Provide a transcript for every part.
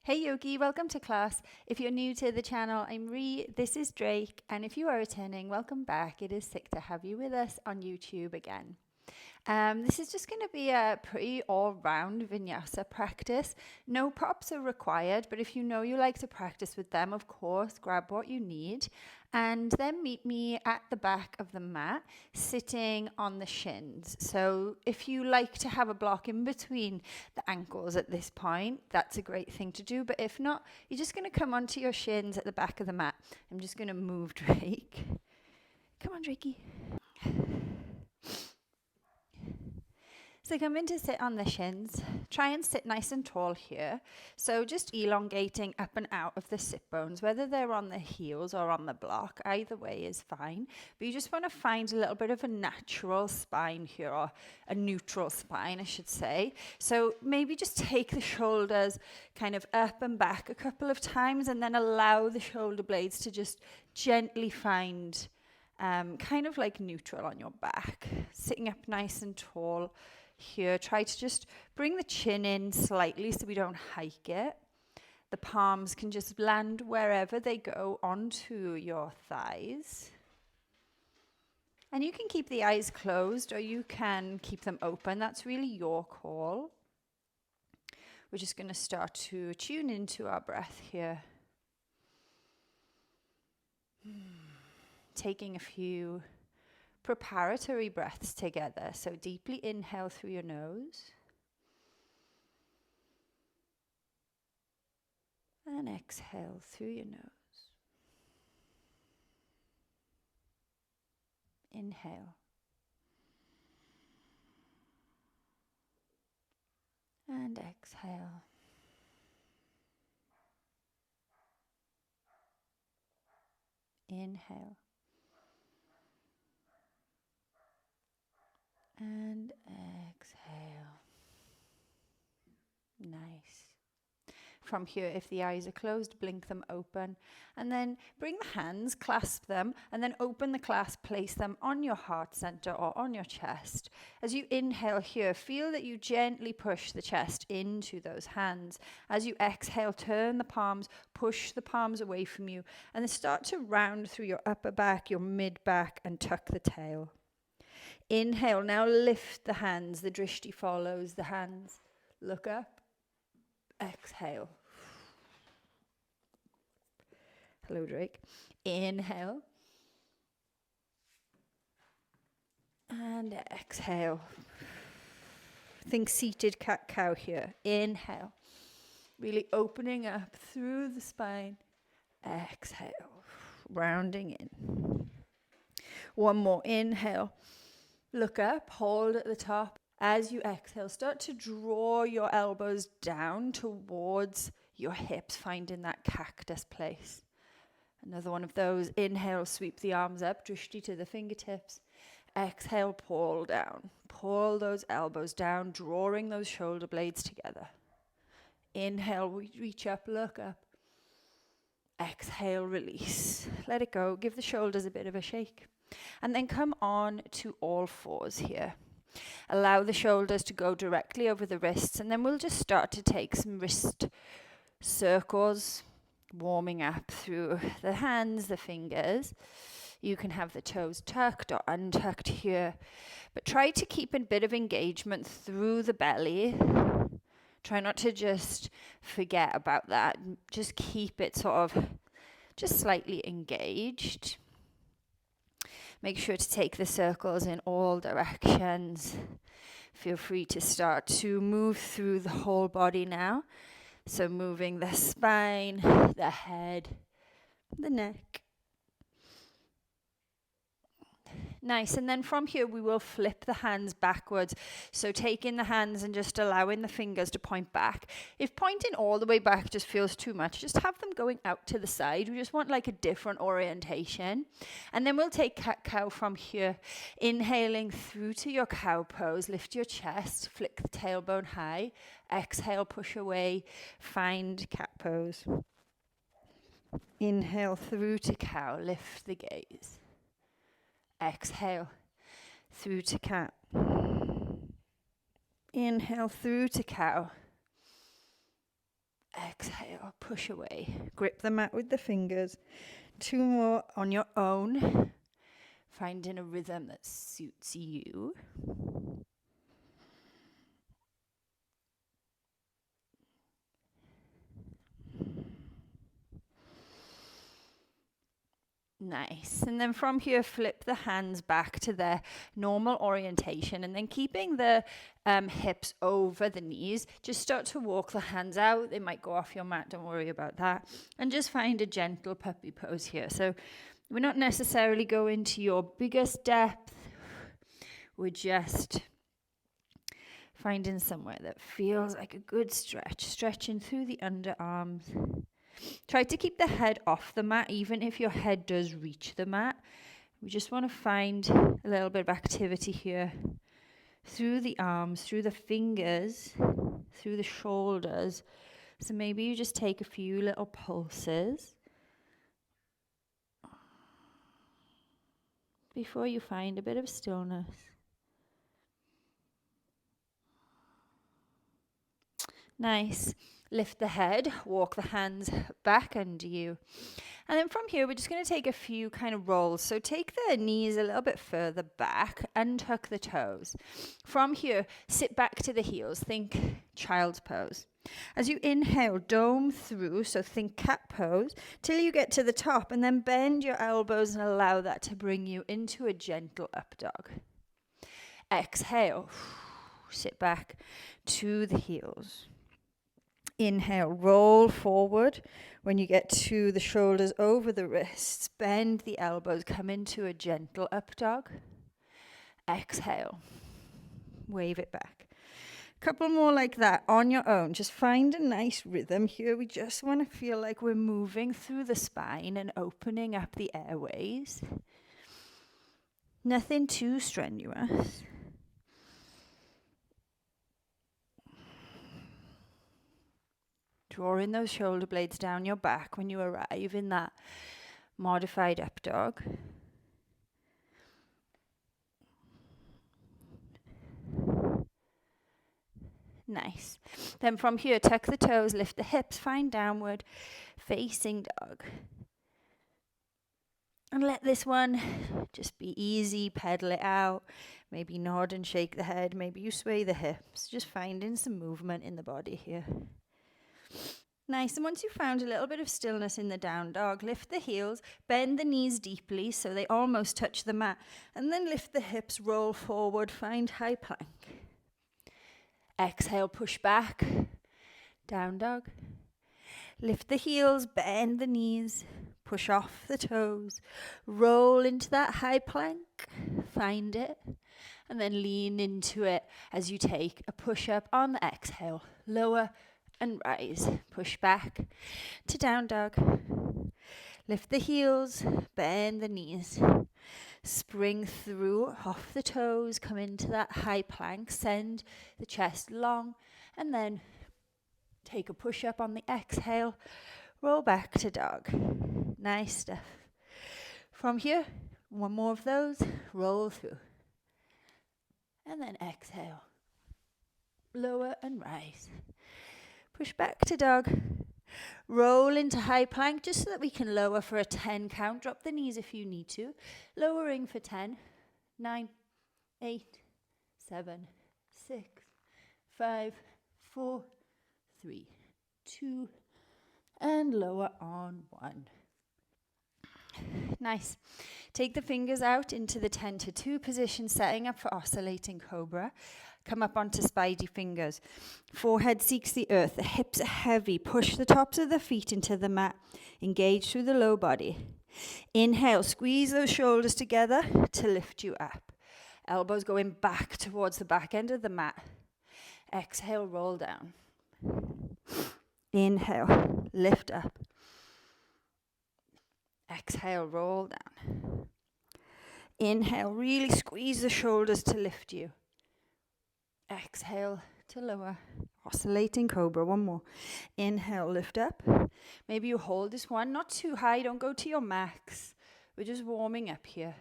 Hey Yogi, welcome to class. If you're new to the channel, I'm Rhi, this is Drake, and if you are returning, welcome back. It is sick to have you with us on YouTube again. This is just going to be a pretty all-round Vinyasa practice. No props are required, but if you know you like to practice with them, of course, grab what you need. And then meet me at the back of the mat, sitting on the shins. So if you like to have a block in between the ankles at this point, that's a great thing to do. But if not, you're just going to come onto your shins at the back of the mat. I'm just going to move Drake. Come on, Drakey. So come in to sit on the shins. Try and sit nice and tall here. So just elongating up and out of the sit bones, whether they're on the heels or on the block, either way is fine. But you just want to find a little bit of a natural spine here, or a neutral spine, I should say. So maybe just take the shoulders kind of up and back a couple of times, and then allow the shoulder blades to just gently find kind of like neutral on your back. Sitting up nice and tall. Here, try to just bring the chin in slightly so we don't hike it. The palms can just land wherever they go onto your thighs. And you can keep the eyes closed or you can keep them open. That's really your call. We're just going to start to tune into our breath here. Taking a few preparatory breaths together. So deeply inhale through your nose. And exhale through your nose. Inhale. And exhale. Inhale. And exhale. Nice. From here, if the eyes are closed, blink them open. And then bring the hands, clasp them, and then open the clasp, place them on your heart center or on your chest. As you inhale here, feel that you gently push the chest into those hands. As you exhale, turn the palms, push the palms away from you, and then start to round through your upper back, your mid back, and tuck the tail. Inhale, now lift the hands, the drishti follows the hands. Look up, exhale. Hello, Drake. Inhale. And exhale. Think seated cat-cow here. Inhale. Really opening up through the spine. Exhale. Rounding in. One more. Inhale. Look up, hold at the top. As you exhale, start to draw your elbows down towards your hips, finding that cactus place. Another one of those. Inhale, sweep the arms up, drishti to the fingertips. Exhale, pull down. Pull those elbows down, drawing those shoulder blades together. Inhale, reach up, look up. Exhale, release. Let it go. Give the shoulders a bit of a shake. And then come on to all fours here. Allow the shoulders to go directly over the wrists, and then we'll just start to take some wrist circles, warming up through the hands, the fingers. You can have the toes tucked or untucked here, but try to keep a bit of engagement through the belly. Try not to just forget about that. Just keep it sort of just slightly engaged. Make sure to take the circles in all directions. Feel free to start to move through the whole body now. So moving the spine, the head, the neck. Nice. And then from here, we will flip the hands backwards. So taking the hands and just allowing the fingers to point back. If pointing all the way back just feels too much, just have them going out to the side. We just want like a different orientation. And then we'll take cat-cow from here. Inhaling through to your cow pose. Lift your chest. Flick the tailbone high. Exhale, push away. Find cat pose. Inhale through to cow. Lift the gaze. Exhale through to cat. Inhale through to cow. Exhale. Exhale, push away. Grip the mat with the fingers. 2 more on your own. Finding a rhythm that suits you. Nice. And then from here, flip the hands back to their normal orientation. And then keeping the hips over the knees, just start to walk the hands out. They might go off your mat. Don't worry about that. And just find a gentle puppy pose here. So we're not necessarily going to your biggest depth. We're just finding somewhere that feels like a good stretch. Stretching through the underarms. Try to keep the head off the mat, even if your head does reach the mat. We just want to find a little bit of activity here through the arms, through the fingers, through the shoulders. So maybe you just take a few little pulses before you find a bit of stillness. Nice. Lift the head, walk the hands back under you. And then from here, we're just going to take a few kind of rolls. So take the knees a little bit further back, untuck the toes. From here, sit back to the heels. Think child's pose. As you inhale, dome through, so think cat pose, till you get to the top, and then bend your elbows and allow that to bring you into a gentle up dog. Exhale, sit back to the heels. Inhale, roll forward. When you get to the shoulders over the wrists, bend the elbows, come into a gentle up dog. Exhale, wave it back. Couple more like that on your own. Just find a nice rhythm here. We just want to feel like we're moving through the spine and opening up the airways. Nothing too strenuous. Drawing those shoulder blades down your back when you arrive in that modified up dog. Nice. Then from here, tuck the toes, lift the hips, find downward facing dog. And let this one just be easy, pedal it out. Maybe nod and shake the head. Maybe you sway the hips. Just finding some movement in the body here. Nice. And once you've found a little bit of stillness in the down dog, lift the heels, bend the knees deeply so they almost touch the mat, and then lift the hips, roll forward, find high plank. Exhale, push back, down dog. Lift the heels, bend the knees, push off the toes, roll into that high plank, find it, and then lean into it as you take a push up on the exhale. Lower and rise. Push back to down dog. Lift the heels, bend the knees. Spring through off the toes, come into that high plank, send the chest long, and then take a push up on the exhale. Roll back to dog. Nice stuff. From here, one more of those, roll through. And then exhale. Lower and rise. Push back to dog. Roll into high plank just so that we can lower for a 10 count. Drop the knees if you need to. Lowering for 10, 9, 8, 7, 6, 5, 4, 3, 2, and lower on 1. Nice. Take the fingers out into the 10 to 2 position, setting up for oscillating cobra. Come up onto spidey fingers. Forehead seeks the earth. The hips are heavy. Push the tops of the feet into the mat. Engage through the low body. Inhale. Squeeze those shoulders together to lift you up. Elbows going back towards the back end of the mat. Exhale. Roll down. Inhale. Lift up. Exhale. Roll down. Inhale. Really squeeze the shoulders to lift you. Exhale to lower. Oscillating cobra. One more. Inhale, lift up. Maybe you hold this one, not too high. Don't go to your max. We're just warming up here.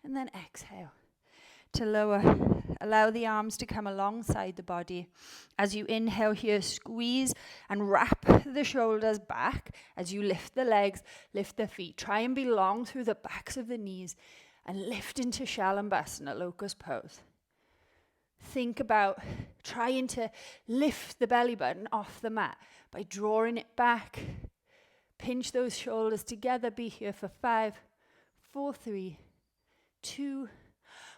And then exhale to lower Allow the arms to come alongside the body. As you inhale here, squeeze and wrap the shoulders back. As you lift the legs, lift the feet. Try and be long through the backs of the knees and lift into Shalabhasana, locust pose. Think about trying to lift the belly button off the mat by drawing it back. Pinch those shoulders together. Be here for 5, 4, 3, 2,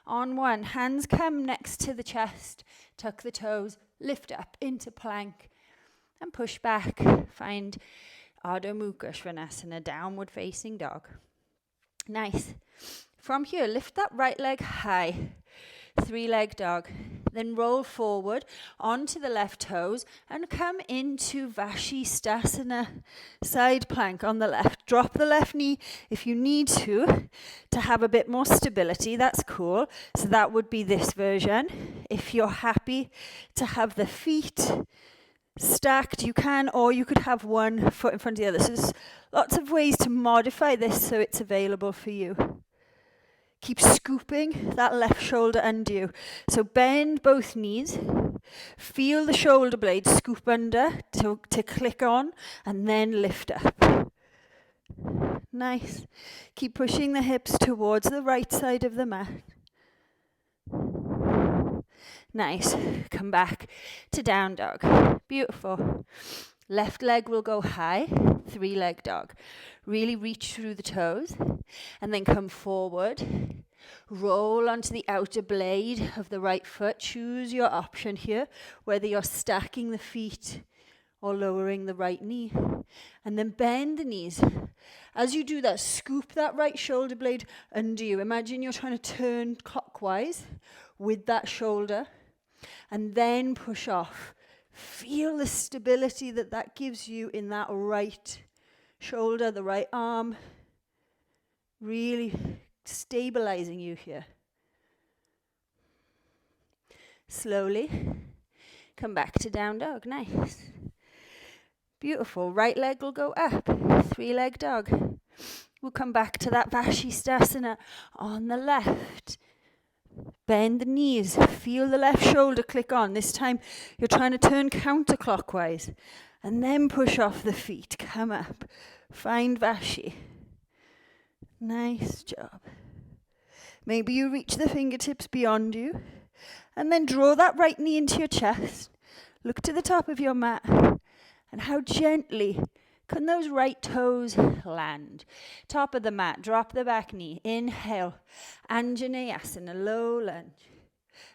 on 1. Hands come next to the chest. Tuck the toes. Lift up into plank and push back. Find Ardha Mukha Svanasana, downward facing dog. Nice. From here, lift that right leg high. 3-leg dog. Then roll forward onto the left toes and come into Vashisthasana, side plank on the left. Drop the left knee if you need to have a bit more stability. That's cool. So that would be this version. If you're happy to have the feet stacked, you can, or you could have one foot in front of the other. So there's lots of ways to modify this so it's available for you. Keep scooping that left shoulder under you. So bend both knees. Feel the shoulder blade scoop under to click on and then lift up. Nice. Keep pushing the hips towards the right side of the mat. Nice. Come back to down dog. Beautiful. Left leg will go high. 3-leg dog. Really reach through the toes and then come forward. Roll onto the outer blade of the right foot. Choose your option here, whether you're stacking the feet or lowering the right knee. And then bend the knees. As you do that, scoop that right shoulder blade under you. Imagine you're trying to turn clockwise with that shoulder and then push off. Feel the stability that gives you in that right shoulder, the right arm. Really stabilizing you here. Slowly come back to down dog. Nice. Beautiful. Right leg will go up. 3-leg dog. We'll come back to that Vashisthasana on the left. Bend the knees. Feel the left shoulder click on. This time you're trying to turn counterclockwise. And then push off the feet. Come up. Find Vashi. Nice job. Maybe you reach the fingertips beyond you. And then draw that right knee into your chest. Look to the top of your mat. And how gently can those right toes land? Top of the mat. Drop the back knee. Inhale. Anjaneyasana. Low lunge.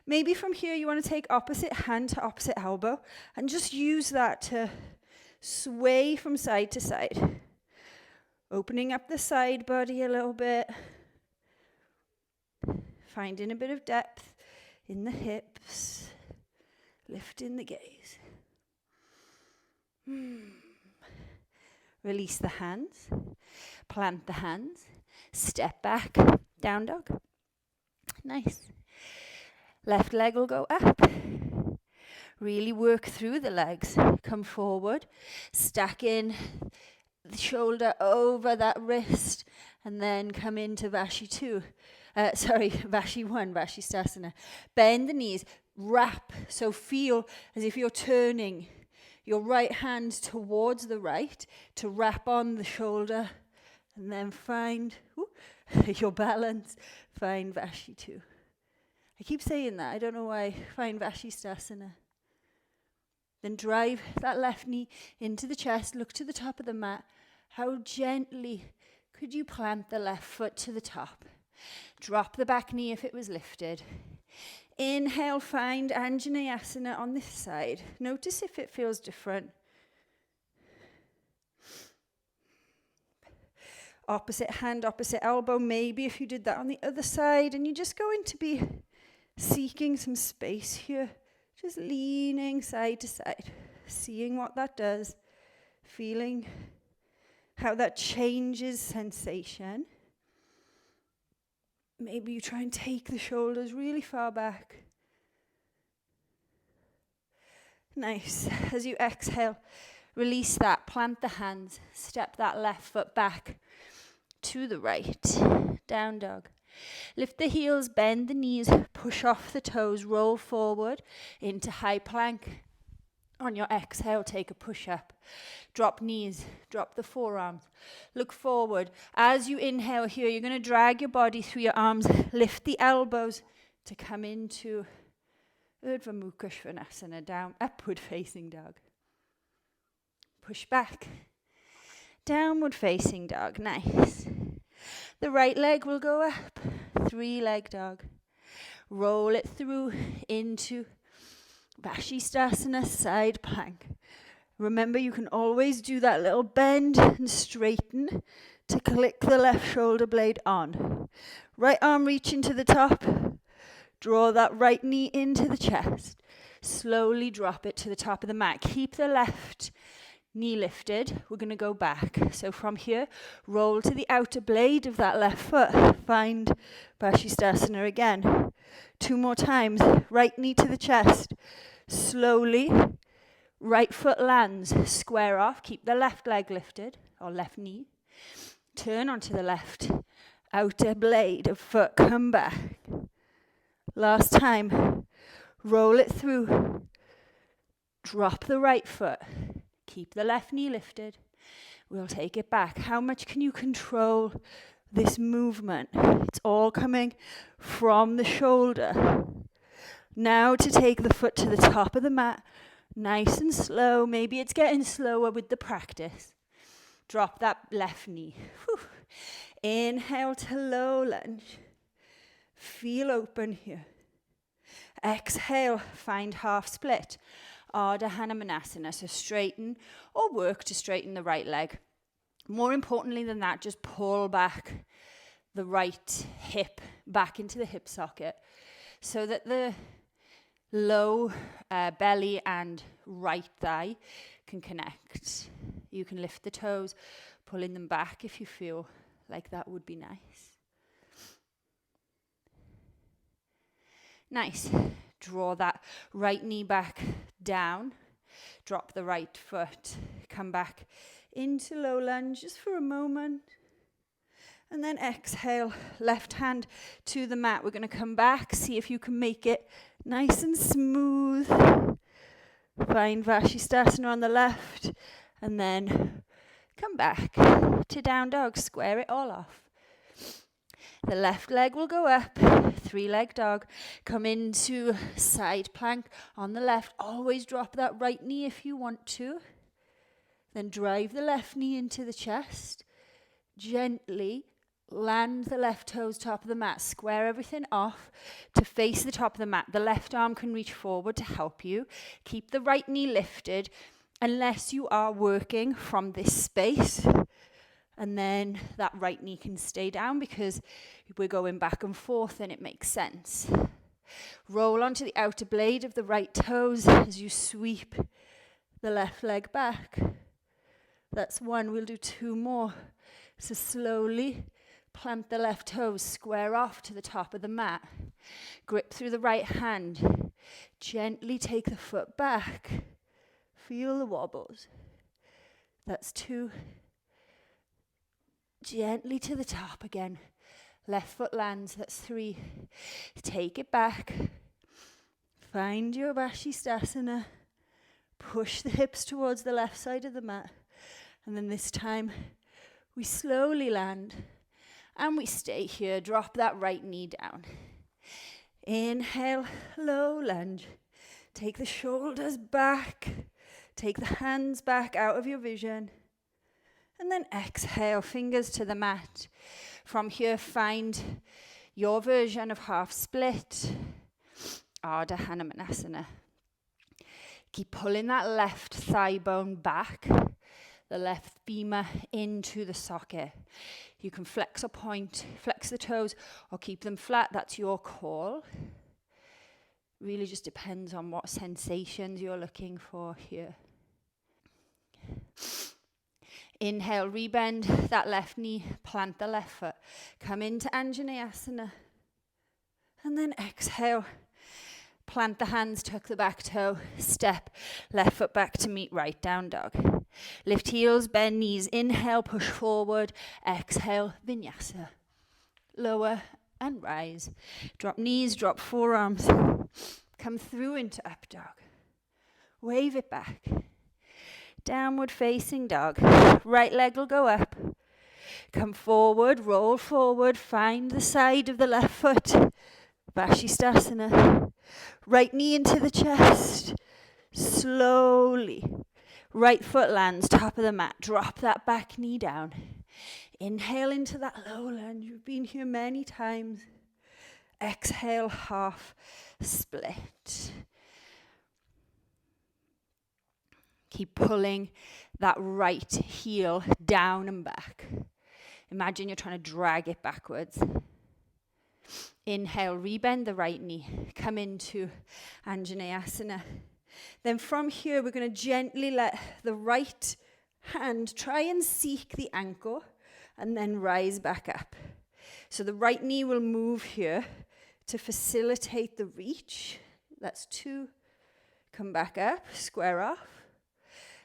Maybe from here you want to take opposite hand to opposite elbow. And just use that to sway from side to side. Opening up the side body a little bit. Finding a bit of depth in the hips. Lifting the gaze. Release the hands. Plant the hands. Step back. Down dog. Nice. Left leg will go up. Really work through the legs. Come forward. Stack in the shoulder over that wrist. And then come into Vashi 2. Vashi 1, Vashisthasana. Bend the knees. Wrap. So feel as if you're turning your right hand towards the right to wrap on the shoulder. And then find your balance. Find Vashi 2. I keep saying that. I don't know why. Find Vashisthasana. Then drive that left knee into the chest. Look to the top of the mat. How gently could you plant the left foot to the top? Drop the back knee if it was lifted. Inhale, find Anjaneyasana on this side. Notice if it feels different. Opposite hand, opposite elbow. Maybe if you did that on the other side, and you're just going to be seeking some space here. Just leaning side to side. Seeing what that does. Feeling how that changes sensation. Maybe you try and take the shoulders really far back. Nice. As you exhale, release that. Plant the hands. Step that left foot back to the right. Down dog. Lift the heels, bend the knees, push off the toes, roll forward into high plank. On your exhale, take a push-up. Drop knees, drop the forearms. Look forward. As you inhale here, you're going to drag your body through your arms. Lift the elbows to come into Urdhva Mukha Svanasana, down, upward facing dog. Push back. Downward facing dog, nice. The right leg will go up, 3-leg dog. Roll it through into Vashisthasana, side plank. Remember, you can always do that little bend and straighten to click the left shoulder blade on. Right arm reaching to the top. Draw that right knee into the chest. Slowly drop it to the top of the mat. Keep the left knee lifted. We're going to go back. So from here, roll to the outer blade of that left foot. Find Vashisthasana again. 2 more times. Right knee to the chest. Slowly, right foot lands. Square off. Keep the left leg lifted, or left knee. Turn onto the left outer blade of foot. Come back. Last time. Roll it through. Drop the right foot. Keep the left knee lifted. We'll take it back. How much can you control this movement? It's all coming from the shoulder. Now to take the foot to the top of the mat, nice and slow. Maybe it's getting slower with the practice. Drop that left knee. Whew. Inhale to low lunge. Feel open here. Exhale, find half split. Ardha Hanumanasana, so straighten or work to straighten the right leg. More importantly than that, just pull back the right hip back into the hip socket so that the low belly and right thigh can connect. You can lift the toes, pulling them back if you feel like that would be nice. Nice. Draw that right knee back down. Drop the right foot. Come back into low lunge just for a moment. And then exhale, left hand to the mat. We're going to come back, see if you can make it nice and smooth. Find Vashisthasana on the left. And then come back to down dog. Square it all off. The left leg will go up, 3-leg dog. Come into side plank on the left. Always drop that right knee if you want to. Then drive the left knee into the chest. Gently land the left toes top of the mat. Square everything off to face the top of the mat. The left arm can reach forward to help you. Keep the right knee lifted unless you are working from this space. And then that right knee can stay down because we're going back and forth and it makes sense. Roll onto the outer blade of the right toes as you sweep the left leg back. That's 1. We'll do 2 more. So slowly plant the left toes, square off to the top of the mat. Grip through the right hand. Gently take the foot back. Feel the wobbles. That's 2. Gently to the top again. Left foot lands, that's 3. Take it back. Find your Vashisthasana. Push the hips towards the left side of the mat. And then this time, we slowly land. And we stay here. Drop that right knee down. Inhale, low lunge. Take the shoulders back. Take the hands back out of your vision. And then exhale, fingers to the mat. From here, find your version of half split. Ardha Hanumanasana. Keep pulling that left thigh bone back. The left femur into the socket. You can flex a point, flex the toes, or keep them flat. That's your call. Really just depends on what sensations you're looking for here. Inhale, rebend that left knee, plant the left foot. Come into Anjaneyasana. And then exhale, plant the hands, tuck the back toe, step left foot back to meet right, down dog. Lift heels, bend knees, inhale, push forward, exhale, Vinyasa. Lower and rise. Drop knees, drop forearms. Come through into up dog. Wave it back. Downward facing dog. Right leg will go up. Come forward, roll forward, find the side of the left foot. Vashisthasana. Right knee into the chest. Slowly. Right foot lands, top of the mat. Drop that back knee down. Inhale into that low lunge. You've been here many times. Exhale, half split. Keep pulling that right heel down and back. Imagine you're trying to drag it backwards. Inhale, rebend the right knee. Come into Anjaneyasana. Then from here, we're going to gently let the right hand try and seek the ankle and then rise back up. So the right knee will move here to facilitate the reach. That's 2. Come back up, square off.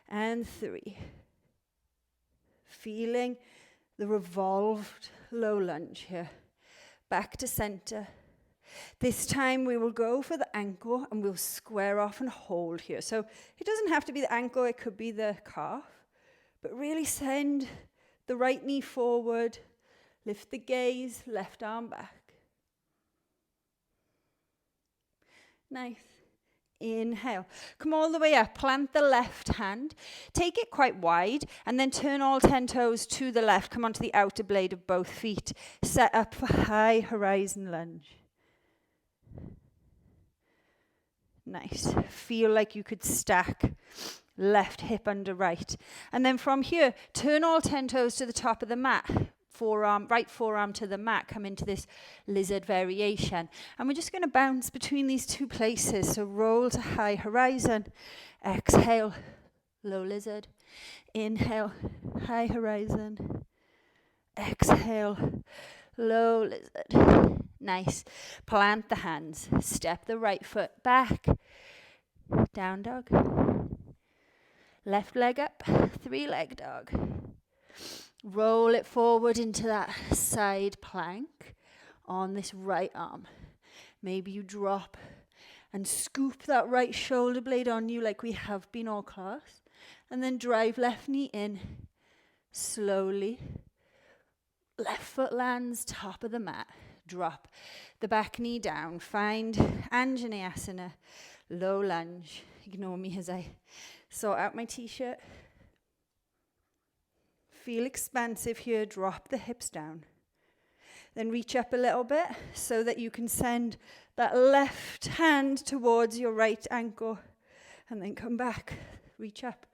And 3. Feeling the revolved low lunge here. Back to center. This time we will go for the ankle and we'll square off and hold here. So it doesn't have to be the ankle, it could be the calf. But really send the right knee forward. Lift the gaze, left arm back. Nice. Inhale. Come all the way up. Plant the left hand. Take it quite wide and then turn all 10 toes to the left. Come onto the outer blade of both feet. Set up for high horizon lunge. Nice. Feel like you could stack left hip under right. And then from here, turn all 10 toes to the top of the mat. Right forearm to the mat, come into this lizard variation. And we're just going to bounce between these 2 places. So roll to high horizon. Exhale, low lizard. Inhale, high horizon. Exhale, low lizard. Nice. Plant the hands. Step the right foot back. Down dog. Left leg up. 3-leg dog. Roll it forward into that side plank on this right arm. Maybe you drop and scoop that right shoulder blade on you like we have been all class. And then drive left knee in slowly. Left foot lands, top of the mat. Drop the back knee down. Find Anjaneyasana, low lunge. Ignore me as I sort out my t-shirt. Feel expansive here, drop the hips down. Then reach up a little bit so that you can send that left hand towards your right ankle. And then come back, reach up.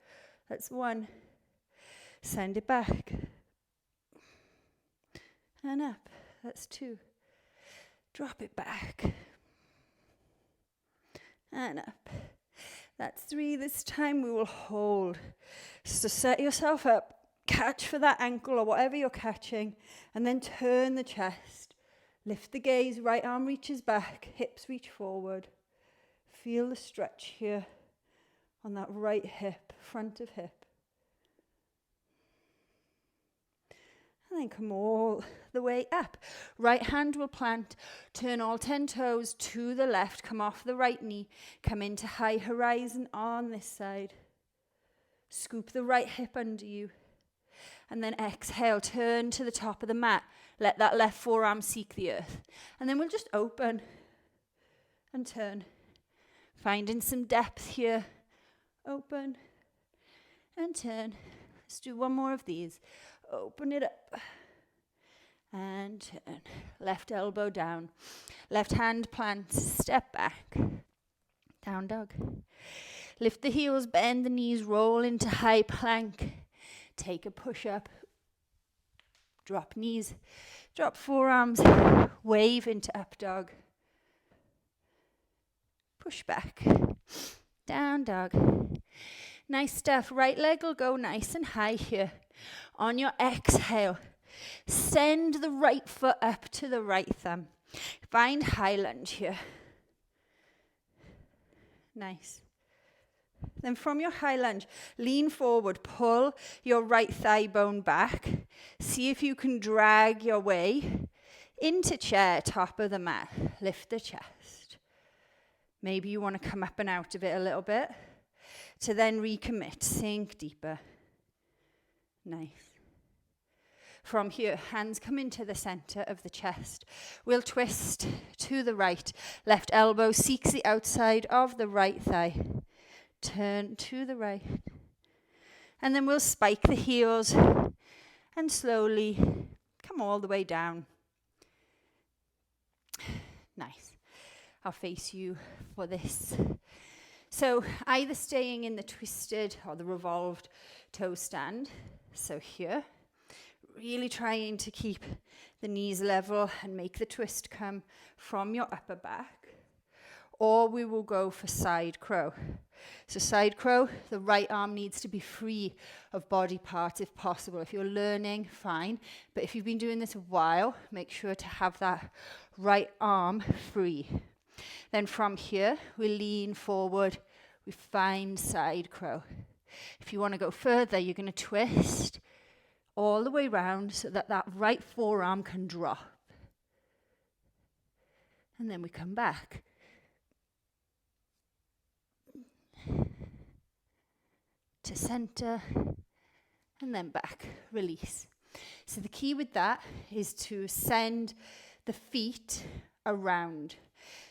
That's 1. Send it back. And up, that's 2. Drop it back. And up. That's 3. This time we will hold. So set yourself up. Catch for that ankle or whatever you're catching, and then turn the chest. Lift the gaze, right arm reaches back, hips reach forward. Feel the stretch here on that right hip, front of hip. And then come all the way up. Right hand will plant, turn all 10 toes to the left, come off the right knee, come into high horizon on this side. Scoop the right hip under you. And then exhale, turn to the top of the mat. Let that left forearm seek the earth. And then we'll just open and turn. Finding some depth here. Open and turn. Let's do one more of these. Open it up and turn. Left elbow down. Left hand plants, step back. Down dog. Lift the heels, bend the knees, roll into high plank. Take a push-up, drop knees, drop forearms, wave into up dog. Push back, down dog. Nice stuff. Right leg will go nice and high here. On your exhale, send the right foot up to the right thumb. Find high lunge here. Nice. Then from your high lunge, lean forward, pull your right thigh bone back. See if you can drag your way Into chair, top of the mat. Lift the chest. Maybe you want to come up and out of it a little bit to then recommit. Sink deeper. Nice. From here, hands come into the center of the chest. We'll twist to the right. Left elbow seeks the outside of the right thigh. Turn to the right. And then we'll spike the heels and slowly come all the way down. Nice. I'll face you for this. So either staying in the twisted or the revolved toe stand. So here. Really trying to keep the knees level and make the twist come from your upper back. Or we will go for side crow. So side crow, the right arm needs to be free of body parts if possible. If you're learning, fine. But if you've been doing this a while, make sure to have that right arm free. Then from here, we lean forward. We find side crow. If you want to go further, you're going to twist all the way round so that that right forearm can drop. And then we come back. To center, and then back, release. So the key with that is to send the feet around.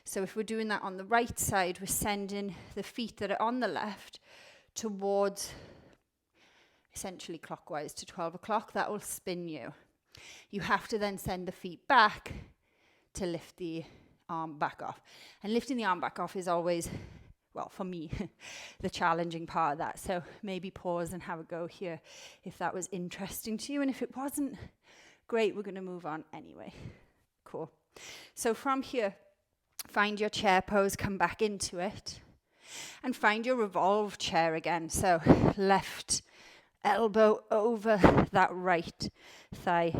So if we're doing that on the right side, we're sending the feet that are on the left towards essentially clockwise to 12 o'clock. That will spin you. You have to then send the feet back to lift the arm back off. And lifting the arm back off is always, well, for me, the challenging part of that. So maybe pause and have a go here if that was interesting to you. And if it wasn't, great, we're going to move on anyway. Cool. So from here, find your chair pose, come back into it. And find your revolved chair again. So left elbow over that right thigh.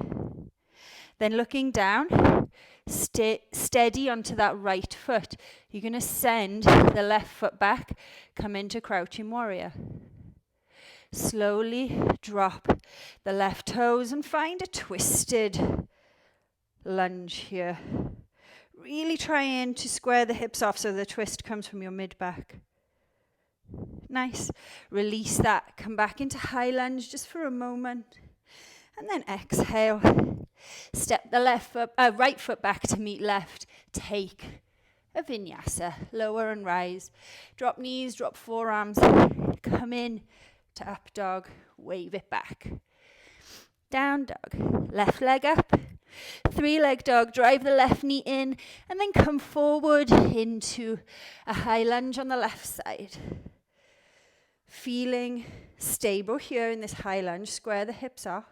Then looking down, steady onto that right foot. You're going to send the left foot back, come into crouching warrior. Slowly drop the left toes and find a twisted lunge here. Really trying to square the hips off so the twist comes from your mid-back. Nice. Release that. Come back into high lunge just for a moment. And then exhale. Step the right foot back to meet left. Take a vinyasa. Lower and rise. Drop knees, drop forearms. Come in to up dog. Wave it back. Down dog. Left leg up. 3-leg dog. Drive the left knee in. And then come forward into a high lunge on the left side. Feeling stable here in this high lunge. Square the hips off.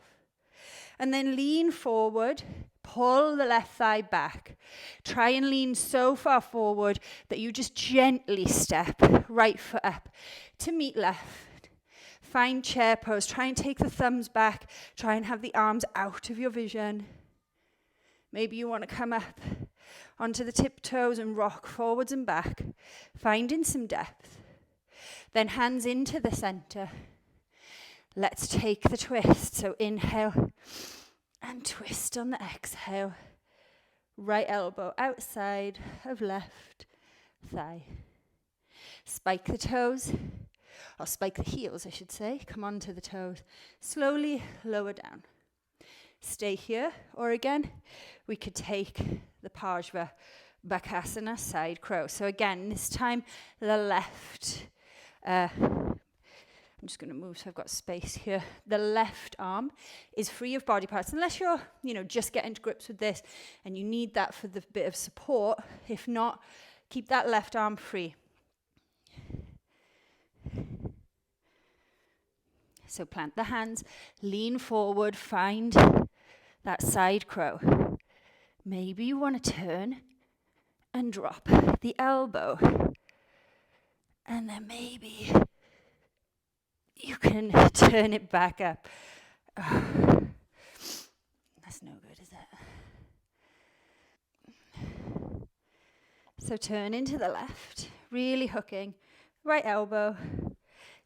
And then lean forward. Pull the left thigh back. Try and lean so far forward that you just gently step right foot up to meet left. Find chair pose. Try and take the thumbs back. Try and have the arms out of your vision. Maybe you want to come up onto the tiptoes and rock forwards and back. Finding some depth. Then hands into the center. Let's take the twist. So inhale and twist on the exhale. Right elbow outside of left thigh. Spike the toes, or spike the heels, I should say. Come onto the toes. Slowly lower down. Stay here, or again, we could take the Pajva Bakasana side crow. So again, this time the left. I'm just going to move so I've got space here. The left arm is free of body parts, unless you're, just getting to grips with this and you need that for the bit of support. If not, keep that left arm free. So plant the hands, lean forward, find that side crow. Maybe you want to turn and drop the elbow. And then maybe you can turn it back up. Oh, that's no good, is it? So turn into the left, really hooking. Right elbow.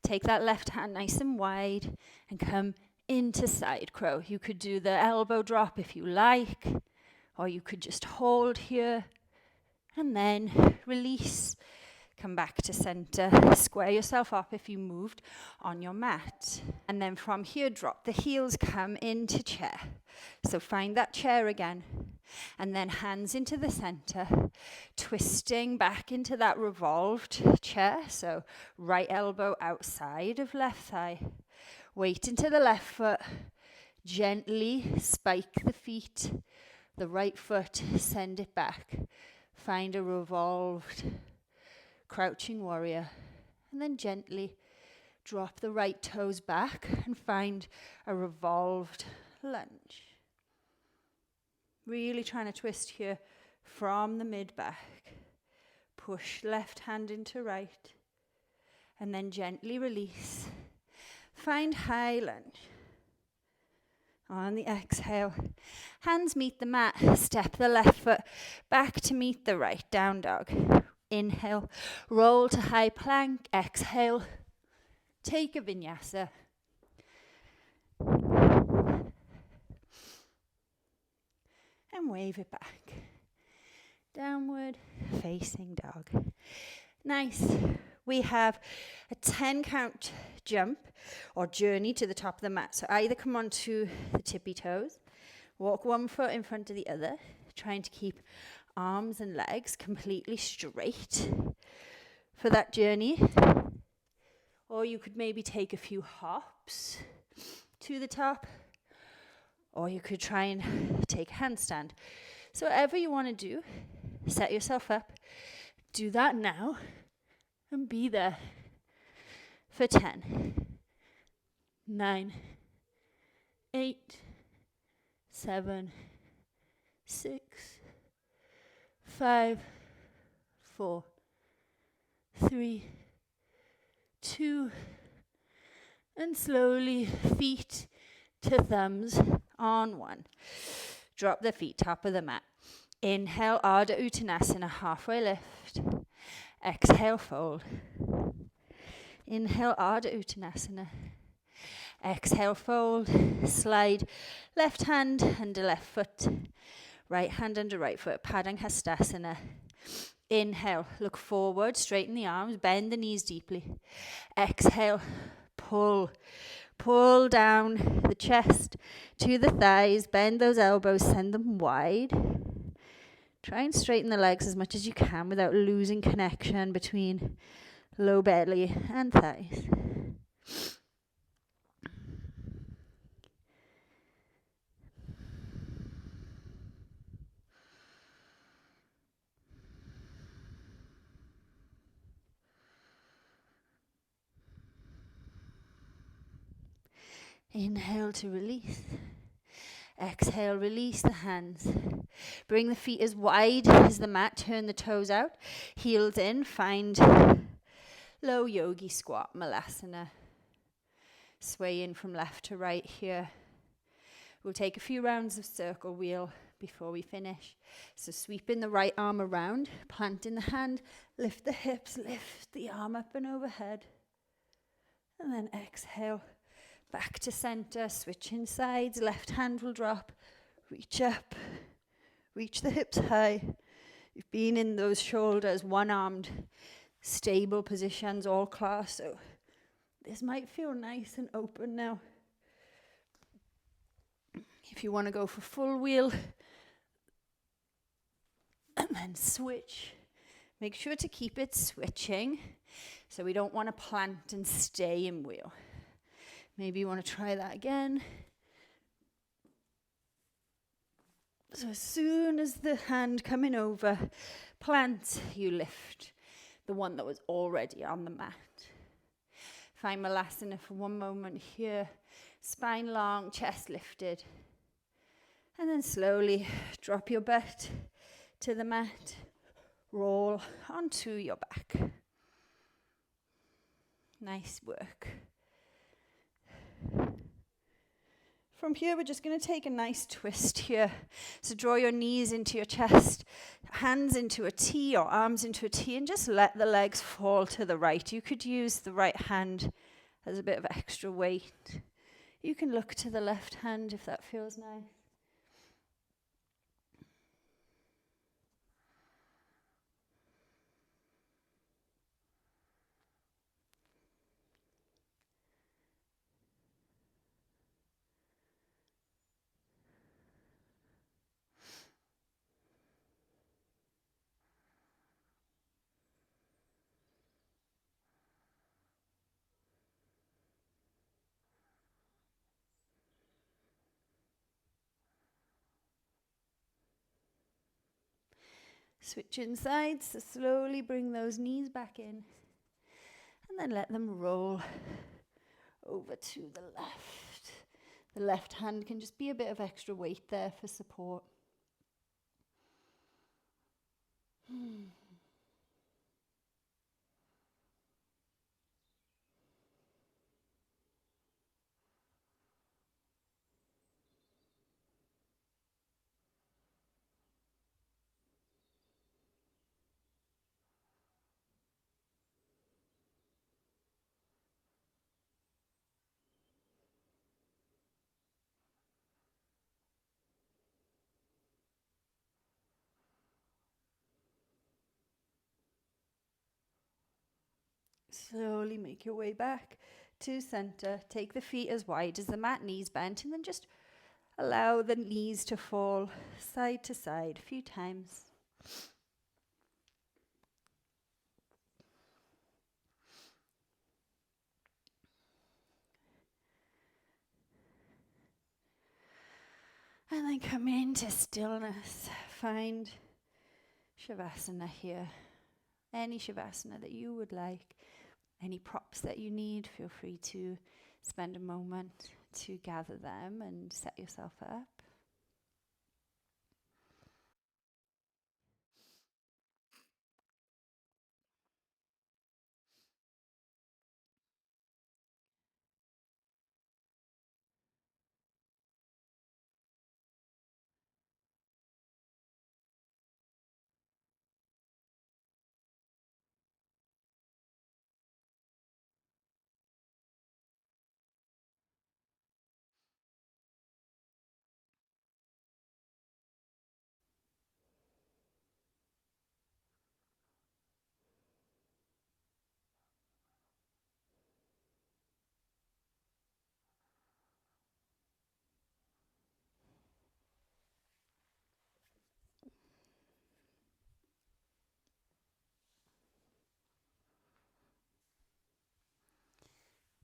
Take that left hand nice and wide and come into side crow. You could do the elbow drop if you like, Or you could just hold here and then release. Come back to center, square yourself up if you moved on your mat. And then from here, drop the heels, come into chair. So find that chair again. And then hands into the center, twisting back into that revolved chair. So right elbow outside of left thigh. Weight into the left foot. Gently spike the feet. The right foot, send it back. Find a revolved crouching warrior, and then gently drop the right toes back and find a revolved lunge. Really trying to twist here from the mid back. Push left hand into right, and then gently release. Find high lunge. On the exhale, hands meet the mat, step the left foot back to meet the right, down dog. Inhale, roll to high plank, exhale, take a vinyasa. And wave it back. Downward facing dog. Nice. We have a 10 count jump or journey to the top of the mat. So either come onto the tippy toes, walk one foot in front of the other, trying to keep arms and legs completely straight for that journey. Or you could maybe take a few hops to the top. Or you could try and take a handstand. So whatever you want to do, set yourself up. Do that now and be there for 10, 9, 8, 7, 6, 5, 4, 3, 2, and slowly feet to thumbs on 1. Drop the feet, top of the mat. Inhale, Ardha Uttanasana, halfway lift. Exhale, fold. Inhale, Ardha Uttanasana. Exhale, fold. Slide left hand under left foot. Right hand under right foot, Padangusthasana. Inhale, look forward, straighten the arms, bend the knees deeply. Exhale, pull. Pull down the chest to the thighs, bend those elbows, send them wide. Try and straighten the legs as much as you can without losing connection between low belly and thighs. Inhale to release. Exhale, release the hands. Bring the feet as wide as the mat. Turn the toes out. Heels in. Find low yogi squat, malasana. Sway in from left to right here. We'll take a few rounds of circle wheel before we finish. So sweeping the right arm around, planting the hand, lift the hips, lift the arm up and overhead. And then exhale. Back to center, switching sides, left hand will drop, reach up, reach the hips high. You've been in those shoulders, one-armed, stable positions all class, so this might feel nice and open now. If you want to go for full wheel, and then switch, make sure to keep it switching, so we don't want to plant and stay in wheel. Maybe you want to try that again. So as soon as the hand coming over, plant, you lift the one that was already on the mat. Find malasana for one moment here. Spine long, chest lifted. And then slowly drop your butt to the mat. Roll onto your back. Nice work. From here, we're just going to take a nice twist here. So draw your knees into your chest, hands into a T or arms into a T, and just let the legs fall to the right. You could use the right hand as a bit of extra weight. You can look to the left hand if that feels nice. Switching sides, so slowly bring those knees back in and then let them roll over to the left. The left hand can just be a bit of extra weight there for support. Slowly make your way back to center. Take the feet as wide as the mat, knees bent, and then just allow the knees to fall side to side a few times. And then come into stillness. Find Shavasana here. Any Shavasana that you would like. Any props that you need, feel free to spend a moment to gather them and set yourself up.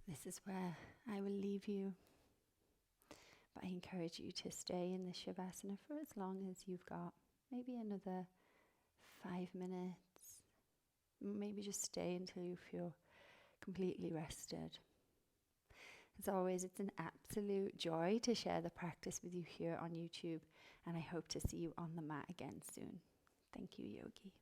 This is where I will leave you. But I encourage you to stay in the Shavasana for as long as you've got. Maybe another 5 minutes. Maybe just stay until you feel completely rested. As always, it's an absolute joy to share the practice with you here on YouTube, and I hope to see you on the mat again soon. Thank you, Yogi.